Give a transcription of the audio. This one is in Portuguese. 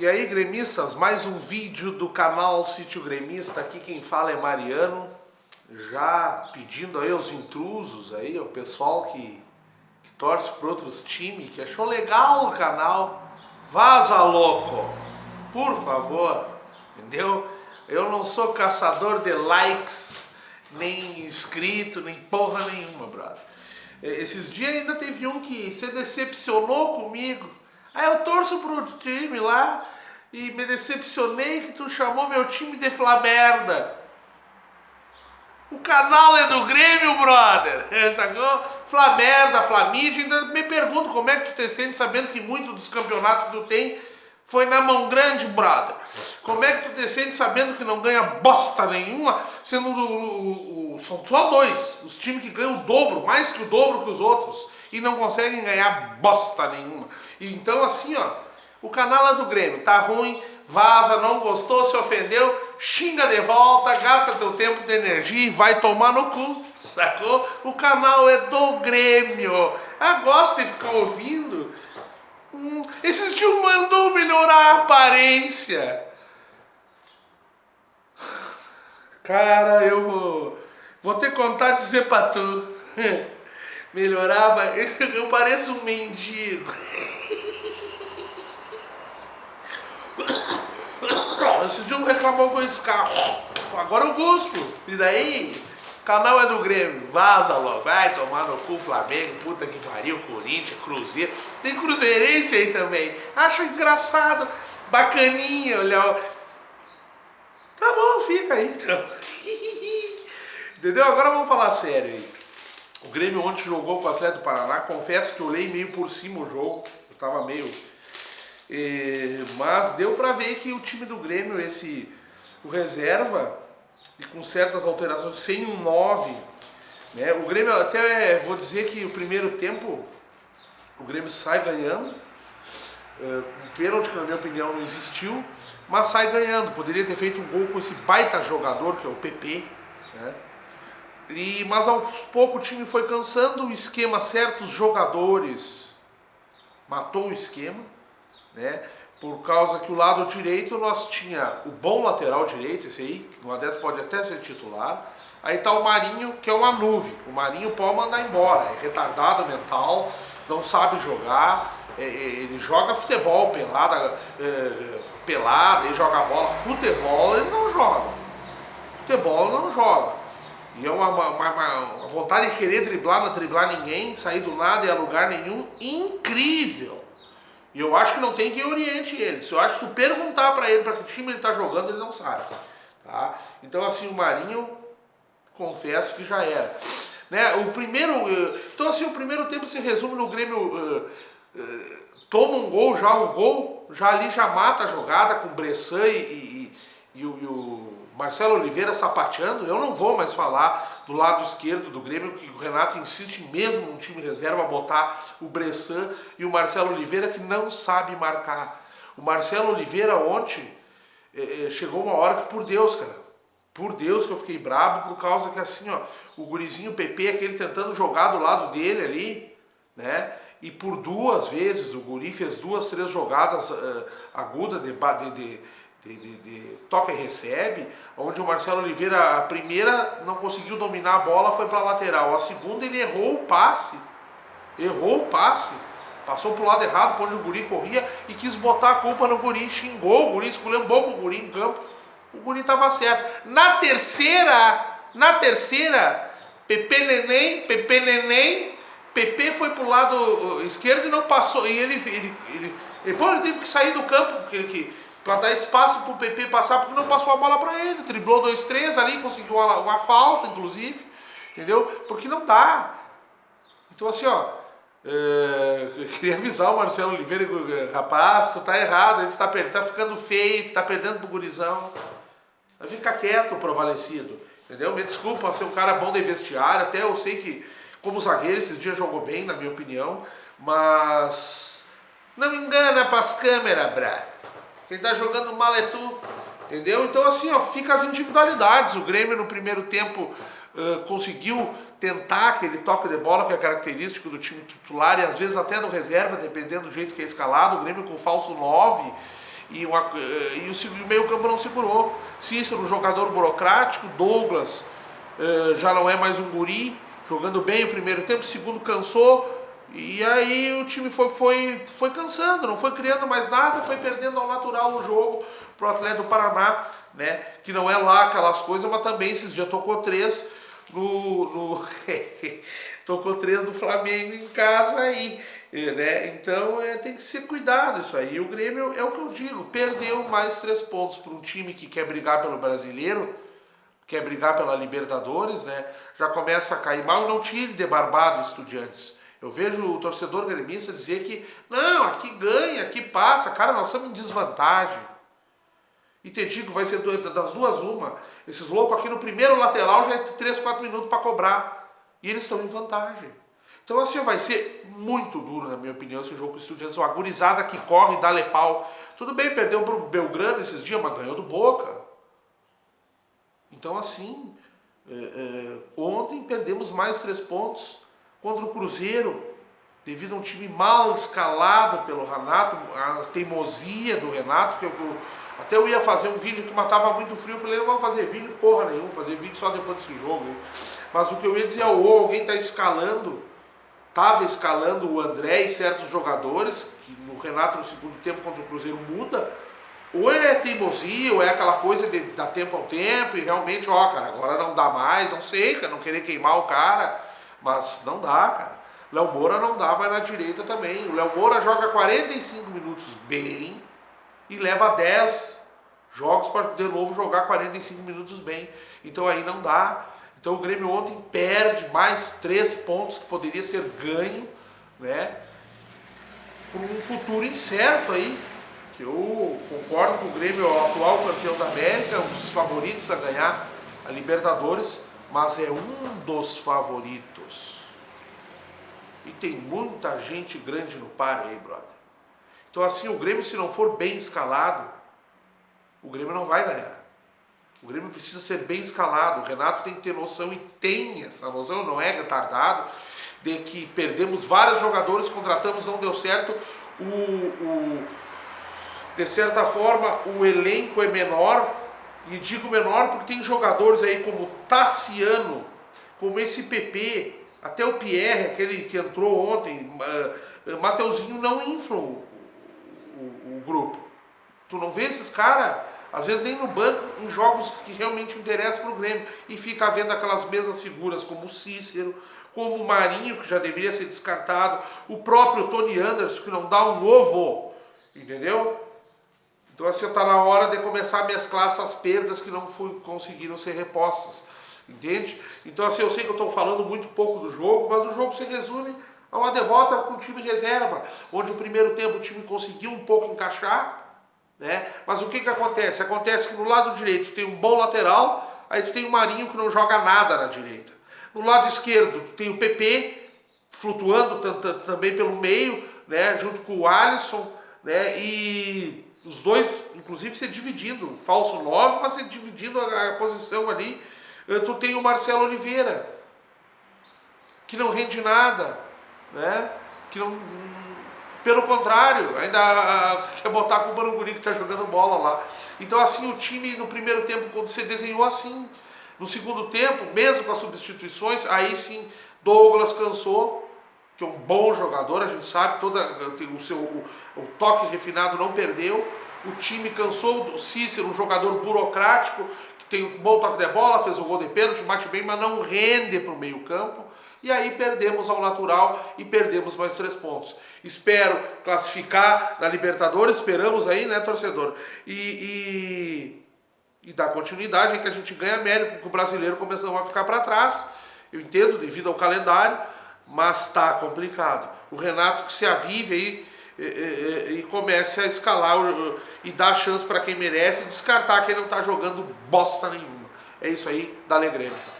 E aí, gremistas, mais um vídeo do canal Sítio Gremista. Aqui quem fala é Mariano, já pedindo aí aos intrusos aí, o pessoal que torce por outros times, que achou legal o canal, vaza louco, por favor, entendeu? Eu não sou caçador de likes, nem inscrito, nem porra nenhuma, brother. Esses dias ainda teve um que se decepcionou comigo. Aí eu torço pro time lá e me decepcionei que tu chamou meu time de Flamerda. O canal é do Grêmio, brother. Flamerda, Flamídia. Ainda me pergunto como é que tu te sente sabendo que muito dos campeonatos que tu tem foi na mão grande, brother. Como é que tu te sente sabendo que não ganha bosta nenhuma, sendo são só dois, os times que ganham o dobro, mais que o dobro que os outros, e não conseguem ganhar bosta nenhuma. Então assim, ó, o canal é do Grêmio, tá ruim, vaza, não gostou, se ofendeu, xinga de volta, gasta teu tempo de energia e vai tomar no cu, sacou? O canal é do Grêmio. Ah, gosta de ficar ouvindo? Esses dias mandou melhorar a aparência. Cara, eu vou ter que contar e dizer pra tu. Melhorava, eu pareço um mendigo. Esse dia reclamou com esse carro. Agora eu gospo. E daí? O canal é do Grêmio. Vaza logo. Vai tomar no cu, Flamengo. Puta que pariu. Corinthians, Cruzeiro. Tem cruzeirense aí também. Acho engraçado. Bacaninha, olha. Tá bom, fica aí então. Entendeu? Agora vamos falar sério aí. O Grêmio ontem jogou com o Atlético do Paraná. Confesso que eu olhei meio por cima o jogo. Eu tava meio... mas deu pra ver que o time do Grêmio, o reserva, e com certas alterações, sem um 9, né? O Grêmio até, vou dizer que o primeiro tempo, o Grêmio sai ganhando, um pênalti que na minha opinião não existiu, mas sai ganhando. Poderia ter feito um gol com esse baita jogador que é o PP, né? Mas aos poucos o time foi cansando, o esquema, certos jogadores matou o esquema, né? Por causa que o lado direito nós tinha o bom lateral direito, esse aí, que no Adés pode até ser titular. Aí tá o Marinho, que é uma nuvem. O Marinho pode mandar embora, é retardado mental, não sabe jogar, ele joga futebol pelado, ele joga bola, futebol ele não joga. Futebol ele não joga. E é uma vontade de querer driblar, não driblar ninguém, sair do nada e a lugar nenhum, incrível. E eu acho que não tem quem oriente ele. Se eu acho que se tu perguntar pra ele pra que time ele tá jogando, ele não sabe. Tá? Então assim, o Marinho, confesso que já era. Né? Então assim, o primeiro tempo se resume no Grêmio, toma um gol, o gol já ali já mata a jogada com o Bressan e o Marcelo Oliveira sapateando. Eu não vou mais falar do lado esquerdo do Grêmio, que o Renato insiste mesmo no time reserva botar o Bressan e o Marcelo Oliveira, que não sabe marcar. O Marcelo Oliveira ontem, chegou uma hora que, por Deus, cara, por Deus que eu fiquei brabo, por causa que assim, ó, o gurizinho PP, aquele tentando jogar do lado dele ali, né? E por duas vezes o guri fez 2, 3 jogadas agudas de toca e recebe, onde o Marcelo Oliveira, a primeira não conseguiu dominar a bola, foi para a lateral. A segunda ele errou o passe, passou pro lado errado, por onde o guri corria e quis botar a culpa no guri, xingou o guri, esculhambou com o guri em campo. O guri tava certo. Na terceira, Pepe foi pro lado esquerdo e não passou, e ele teve que sair do campo, para dar espaço pro PP passar, porque não passou a bola para ele, driblou 2, 3 ali, conseguiu uma falta, inclusive, entendeu? Porque não dá. Então assim, ó, eu queria avisar o Marcelo Oliveira, rapaz, tu tá errado, ele tá ficando feio, tá perdendo pro gurizão. Vai ficar quieto, provalecido, entendeu? Me desculpa ser um cara bom de vestiário, até eu sei que como zagueiro esses dias jogou bem, na minha opinião, mas não engana pras câmeras, brother. Quem tá jogando mal é tu, entendeu? Então assim, ó, fica as individualidades. O Grêmio no primeiro tempo conseguiu tentar aquele toque de bola que é característico do time titular e às vezes até do reserva, dependendo do jeito que é escalado. O Grêmio com falso 9 e o meio campo não segurou. Cícero, um jogador burocrático, Douglas já não é mais um guri, jogando bem o primeiro tempo, o segundo cansou, e aí o time foi cansando, não foi criando mais nada, foi perdendo ao natural o jogo pro Atlético do Paraná, né? Que não é lá aquelas coisas, mas também esses dias tocou 3 tocou 3 do Flamengo em casa aí, né? Então tem que ser cuidado isso aí. O Grêmio, é o que eu digo, perdeu mais 3 pontos para um time que quer brigar pelo Brasileiro, quer brigar pela Libertadores, né? Já começa a cair mal, e não tire de barbado Estudiantes. Eu vejo o torcedor gremista dizer que não, aqui ganha, aqui passa. Cara, nós estamos em desvantagem. E te digo, vai ser das duas uma. Esses loucos aqui no primeiro lateral já é 3, 4 minutos para cobrar. E eles estão em vantagem. Então assim, vai ser muito duro, na minha opinião, esse jogo com o Estudiantes. Uma gurizada que corre e dá pau. Tudo bem, perdeu pro Belgrano esses dias, mas ganhou do Boca. Então assim, ontem perdemos mais 3 pontos contra o Cruzeiro, devido a um time mal escalado pelo Renato, a teimosia do Renato, que até eu ia fazer um vídeo que matava muito frio, eu falei, não vou fazer vídeo porra nenhuma, fazer vídeo só depois desse jogo. Hein? Mas o que eu ia dizer é, alguém está escalando, estava escalando o André e certos jogadores, que no Renato no segundo tempo contra o Cruzeiro muda, ou é teimosia, ou é aquela coisa de dar tempo ao tempo, e realmente, ó, cara, agora não dá mais, não sei, cara, não querer queimar o cara, mas não dá, cara. Léo Moura não dá, mas na direita também. O Léo Moura joga 45 minutos bem e leva 10 jogos para de novo jogar 45 minutos bem. Então aí não dá. Então o Grêmio ontem perde mais 3 pontos que poderia ser ganho, né? Por um futuro incerto aí. Que eu concordo que o Grêmio é o atual campeão da América, um dos favoritos a ganhar a Libertadores, mas é um dos favoritos. E tem muita gente grande no páreo aí, brother. Então assim, o Grêmio, se não for bem escalado, o Grêmio não vai ganhar. O Grêmio precisa ser bem escalado. O Renato tem que ter noção, e tem essa noção, não é retardado, de que perdemos vários jogadores, contratamos, não deu certo. De certa forma, o elenco é menor, e digo menor porque tem jogadores aí como Tassiano, como esse PP, até o Pierre, aquele que entrou ontem, Mateuzinho, não inflam o grupo. Tu não vê esses caras, às vezes nem no banco, em jogos que realmente interessam pro Grêmio, e fica vendo aquelas mesmas figuras como o Cícero, como o Marinho, que já deveria ser descartado, o próprio Tony Anderson, que não dá um ovo, entendeu? Então assim, está na hora de começar a mesclar essas perdas que não conseguiram ser repostas, entende? Então assim, eu sei que eu estou falando muito pouco do jogo, mas o jogo se resume a uma derrota com o time reserva, onde o primeiro tempo o time conseguiu um pouco encaixar, né? Mas o que acontece? Acontece que no lado direito tu tem um bom lateral, aí tu tem o Marinho que não joga nada na direita. No lado esquerdo tu tem o PP flutuando também pelo meio, né? Junto com o Alisson, né? E os dois, inclusive, se dividindo, falso 9, mas se dividindo a posição ali. Tu tem o Marcelo Oliveira, que não rende nada, né? Que não, pelo contrário, ainda quer botar a culpa no guri que está jogando bola lá. Então assim, o time no primeiro tempo, quando você desenhou assim, no segundo tempo, mesmo com as substituições, aí sim, Douglas cansou, que é um bom jogador, a gente sabe, o toque refinado não perdeu. O time cansou, o Cícero, um jogador burocrático, que tem um bom toque de bola, fez um gol de pênalti, bate bem, mas não rende para o meio campo. E aí perdemos ao natural e perdemos mais 3 pontos. Espero classificar na Libertadores, esperamos aí, né, torcedor? E dar continuidade, que a gente ganha mérito, porque o brasileiro começou a ficar para trás. Eu entendo, devido ao calendário, mas está complicado. O Renato que se avive aí e comece a escalar e dar chance para quem merece, e descartar quem não está jogando bosta nenhuma. É isso aí, dá Grêmio.